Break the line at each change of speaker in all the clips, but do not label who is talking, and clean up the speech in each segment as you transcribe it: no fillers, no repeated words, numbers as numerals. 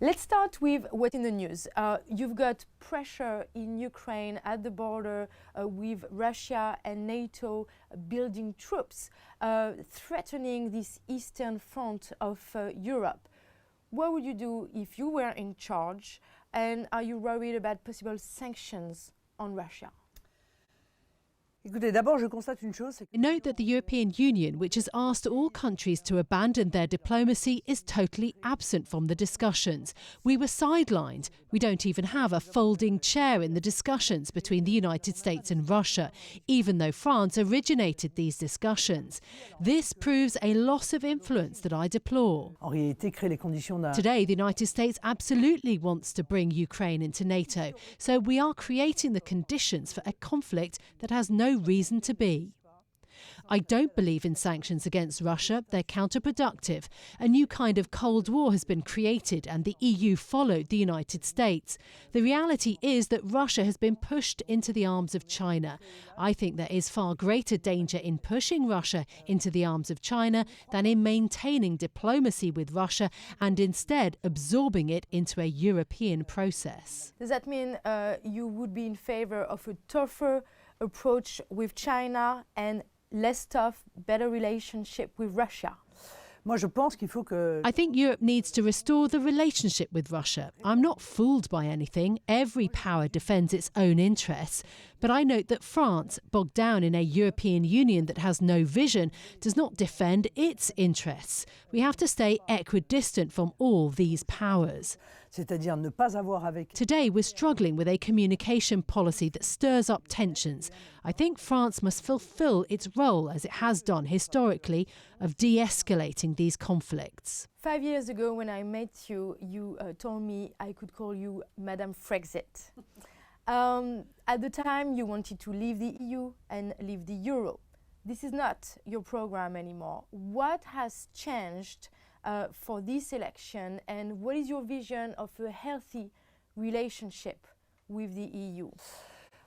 Let's start with what's in the news. You've got pressure in Ukraine at the border with Russia and NATO building troops, threatening this eastern front of Europe. What would you do if you were in charge? And are you worried about possible sanctions on Russia?
Écoutez, d'abord, je constate une chose.
Note that the European Union, which has asked all countries to abandon their diplomacy, is totally absent from the discussions. We were sidelined. We don't even have a folding chair in the discussions between the United States and Russia, even though France originated these discussions. This proves a loss of influence that I deplore.
En réalité, créer les conditions d'un...
Today, the United States absolutely wants to bring Ukraine into NATO, so we are creating the conditions for a conflict that has no reason to be. I don't believe in sanctions against Russia. They're counterproductive. A new kind of Cold War has been created and the EU followed the United States. The reality is that Russia has been pushed into the arms of China. I think there is far greater danger in pushing Russia into the arms of China than in maintaining diplomacy with Russia and instead absorbing it into a European process.
Does that mean you would be in favor of a tougher approach with China and less tough, better relationship with Russia?
Moi, je pense qu'il faut que...
I think Europe needs to restore the relationship with Russia. I'm not fooled by anything. Every power defends its own interests. But I note that France, bogged down in a European Union that has no vision, does not defend its interests. We have to stay equidistant from all these powers.
C'est-à-dire ne pas avoir avec...
Today, we're struggling with a communication policy that stirs up tensions. I think France must fulfil its role, as it has done historically, of de-escalating these conflicts.
5 years ago, when I met you, you told me I could call you Madame Frexit. At the time, you wanted to leave the EU and leave the euro. This is not your program anymore. What has changed for this election, and what is your vision of a healthy relationship with the EU?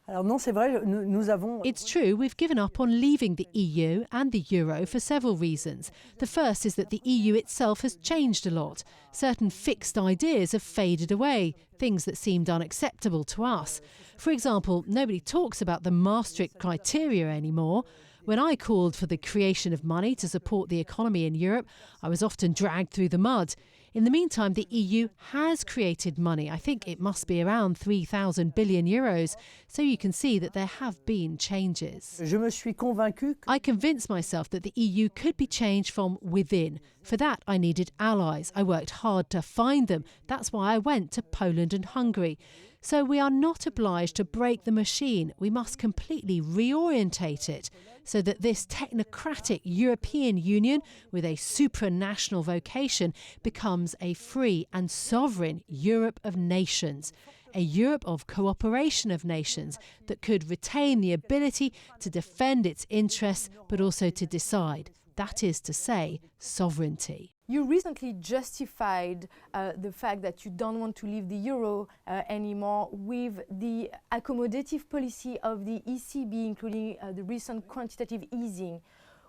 Alors non, c'est vrai, nous avons...
It's true, we've given up on leaving the EU and the euro for several reasons. The first is that the EU itself has changed a lot. Certain fixed ideas have faded away, things that seemed unacceptable to us. For example, nobody talks about the Maastricht criteria anymore. When I called for the creation of money to support the economy in Europe, I was often dragged through the mud. In the meantime, the EU has created money. I think it must be around 3,000 billion euros. So you can see that there have been changes.
Je me suis convaincu...
I convinced myself that the EU could be changed from within. For that, I needed allies. I worked hard to find them. That's why I went to Poland and Hungary. So we are not obliged to break the machine. We must completely reorientate it so that this technocratic European Union with a supranational vocation becomes a free and sovereign Europe of nations, a Europe of cooperation of nations that could retain the ability to defend its interests but also to decide. That is to say, sovereignty.
You recently justified the fact that you don't want to leave the euro anymore with the accommodative policy of the ECB, including the recent quantitative easing.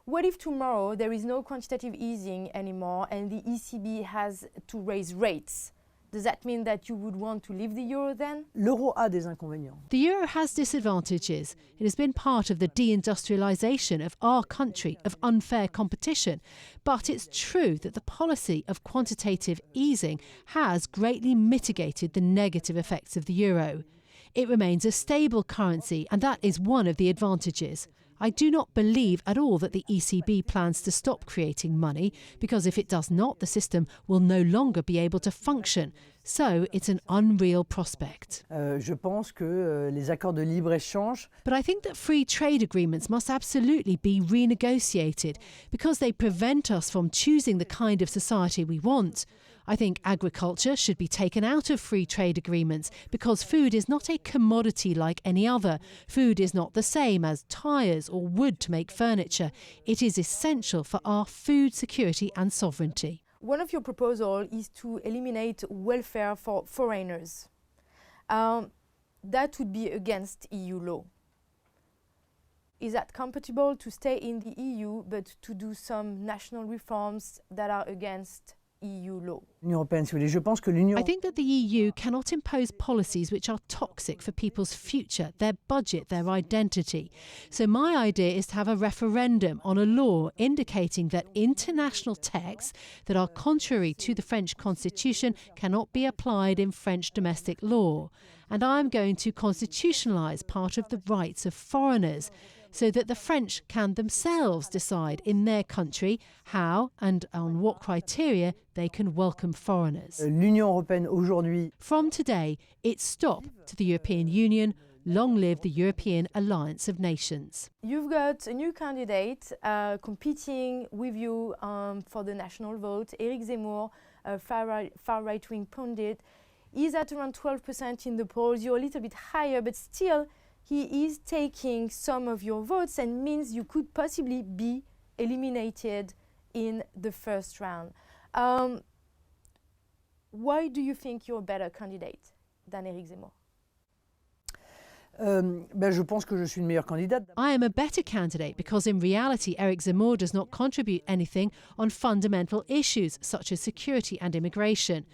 What if tomorrow there is no quantitative easing anymore and the ECB has to raise rates? Does that mean that you would want to leave the euro then?
L'euro a des inconvénients.
The euro has disadvantages. It has been part of the deindustrialisation of our country, of unfair competition. But it's true that the policy of quantitative easing has greatly mitigated the negative effects of the euro. It remains a stable currency, and that is one of the advantages. I do not believe at all that the ECB plans to stop creating money, because if it does not, the system will no longer be able to function. So it's an unreal prospect.
Je pense que les accords de libre-échange...
But I think that free trade agreements must absolutely be renegotiated because they prevent us from choosing the kind of society we want. I think agriculture should be taken out of free trade agreements because food is not a commodity like any other. Food is not the same as tyres or wood to make furniture. It is essential for our food security and sovereignty.
One of your proposals is to eliminate welfare for foreigners. That would be against EU law. Is that compatible to stay in the EU but to do some national reforms that are against EU law?
L'Union européenne, si vous voulez. Je pense que l'Union.
I think that the EU cannot impose policies which are toxic for people's future, their budget, their identity. So my idea is to have a referendum on a law indicating that international texts that are contrary to the French constitution cannot be applied in French domestic law. And I'm going to constitutionalise part of the rights of foreigners, so that the French can themselves decide in their country how and on what criteria they can welcome foreigners.
L'Union européenne aujourd'hui.
From today, it's stop to the European Union, long live the European Alliance of Nations.
You've got a new candidate competing with you for the national vote, Éric Zemmour, a far right-wing pundit. He's at around 12% in the polls. You're a little bit higher, but still he is taking some of your votes and means you could possibly be eliminated in the first round. Why do you think you're a better candidate than Éric Zemmour?
Je pense que je suis une meilleure candidate.
I am a better candidate because in reality Éric Zemmour does not contribute anything on fundamental issues such as security and immigration.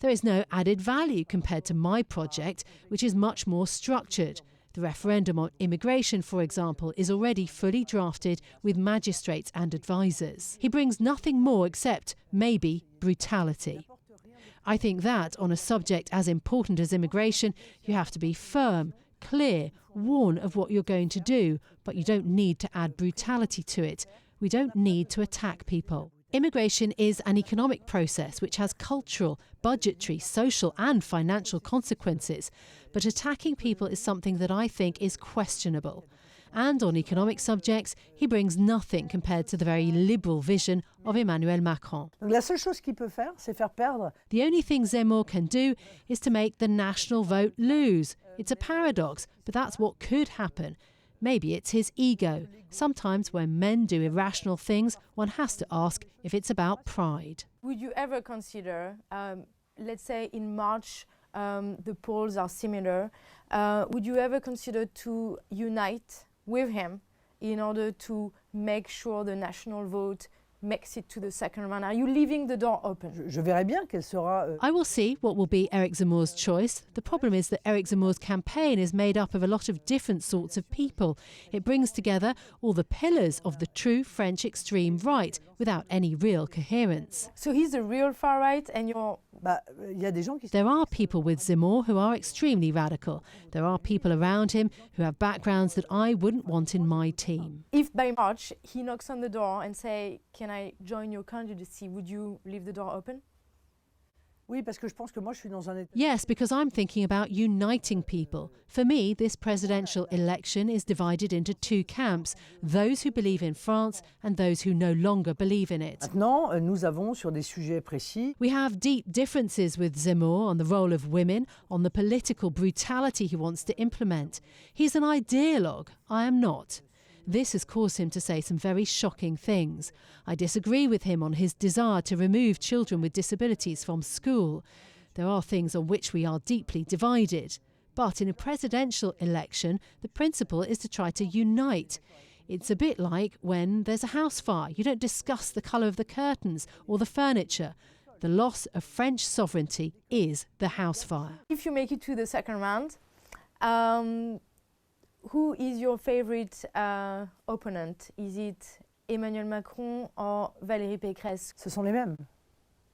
There is no added value compared to my project, which is much more structured. The referendum on immigration, for example, is already fully drafted with magistrates and advisers. He brings nothing more except, maybe, brutality. I think that, on a subject as important as immigration, you have to be firm, clear, warn of what you're going to do, but you don't need to add brutality to it. We don't need to attack people. Immigration is an economic process which has cultural, budgetary, social and financial consequences, but attacking people is something that I think is questionable. And on economic subjects, he brings nothing compared to the very liberal vision of Emmanuel Macron.
Donc la seule chose qu'il peut faire, c'est faire perdre.
The only thing Zemmour can do is to make the national vote lose. It's a paradox, but that's what could happen. Maybe it's his ego. Sometimes when men do irrational things, one has to ask if it's about pride.
Would you ever consider, let's say in March, the polls are similar, would you ever consider to unite with him in order to make sure the national vote makes it to the second round? Are you leaving the door open?
Je verrai bien quelle sera.
I will see what will be Éric Zemmour's choice. The problem is that Éric Zemmour's campaign is made up of a lot of different sorts of people. It brings together all the pillars of the true French extreme right without any real coherence.
So he's the real far right and you're...
Y a des gens qui.
There are people with Zemmour who are extremely radical. There are people around him who have backgrounds that I wouldn't want in my team.
If by March he knocks on the door and say, can I join your candidacy, would you leave the door open?
Oui, parce que je pense que moi je suis dans un état.
Yes, because I'm thinking about uniting people. For me, this presidential election is divided into two camps, those who believe in France and those who no longer believe in it.
Maintenant, nous avons sur des sujets précis.
We have deep differences with Zemmour on the role of women, on the political brutality he wants to implement. He's an ideologue. I am not. This has caused him to say some very shocking things. I disagree with him on his desire to remove children with disabilities from school. There are things on which we are deeply divided. But in a presidential election, the principle is to try to unite. It's a bit like when there's a house fire. You don't discuss the colour of the curtains or the furniture. The loss of French sovereignty is the house fire.
If you make it to the second round, who is your favorite opponent? Is it Emmanuel Macron or Valérie Pécresse?
Ce sont les mêmes.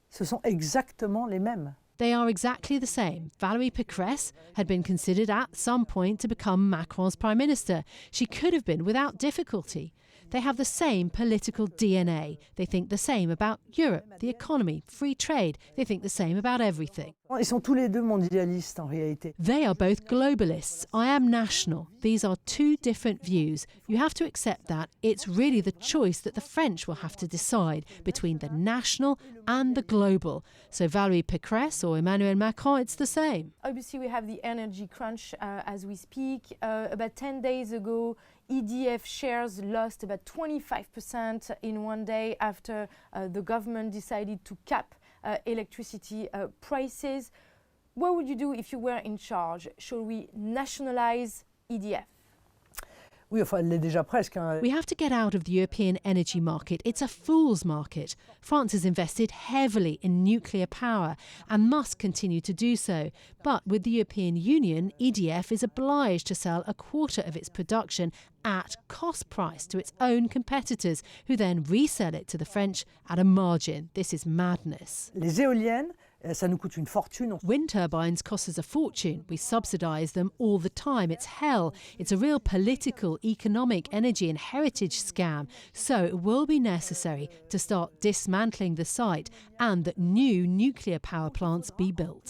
Ce sont exactement les mêmes.
They are exactly the same. Valérie Pécresse had been considered at some point to become Macron's prime minister. She could have been without difficulty. They have the same political DNA. They think the same about Europe, the economy, free trade. They think the same about everything.
Ils sont tous les deux mondialistes en réalité.
They are both globalists. I am national. These are two different views. You have to accept that. It's really the choice that the French will have to decide between the national and the global. So Valérie Pécresse or Emmanuel Macron, it's the same.
Obviously, we have the energy crunch as we speak. About 10 days ago, EDF shares lost about 25% in one day after the government decided to cap electricity prices. What would you do if you were in charge? Should we nationalize EDF?
Oui, enfin, elle l'est déjà presque. Hein.
We have to get out of the European energy market. It's a fool's market. France has invested heavily in nuclear power and must continue to do so. But with the European Union, EDF is obliged to sell a quarter of its production at cost price to its own competitors, who then resell it to the French at a margin. This is madness.
Les éoliennes, ça nous coûte une fortune.
Wind turbines cost us a fortune. We subsidise them all the time. It's hell. It's a real political, economic, energy and heritage scam. So it will be necessary to start dismantling the site and that new nuclear power plants be built.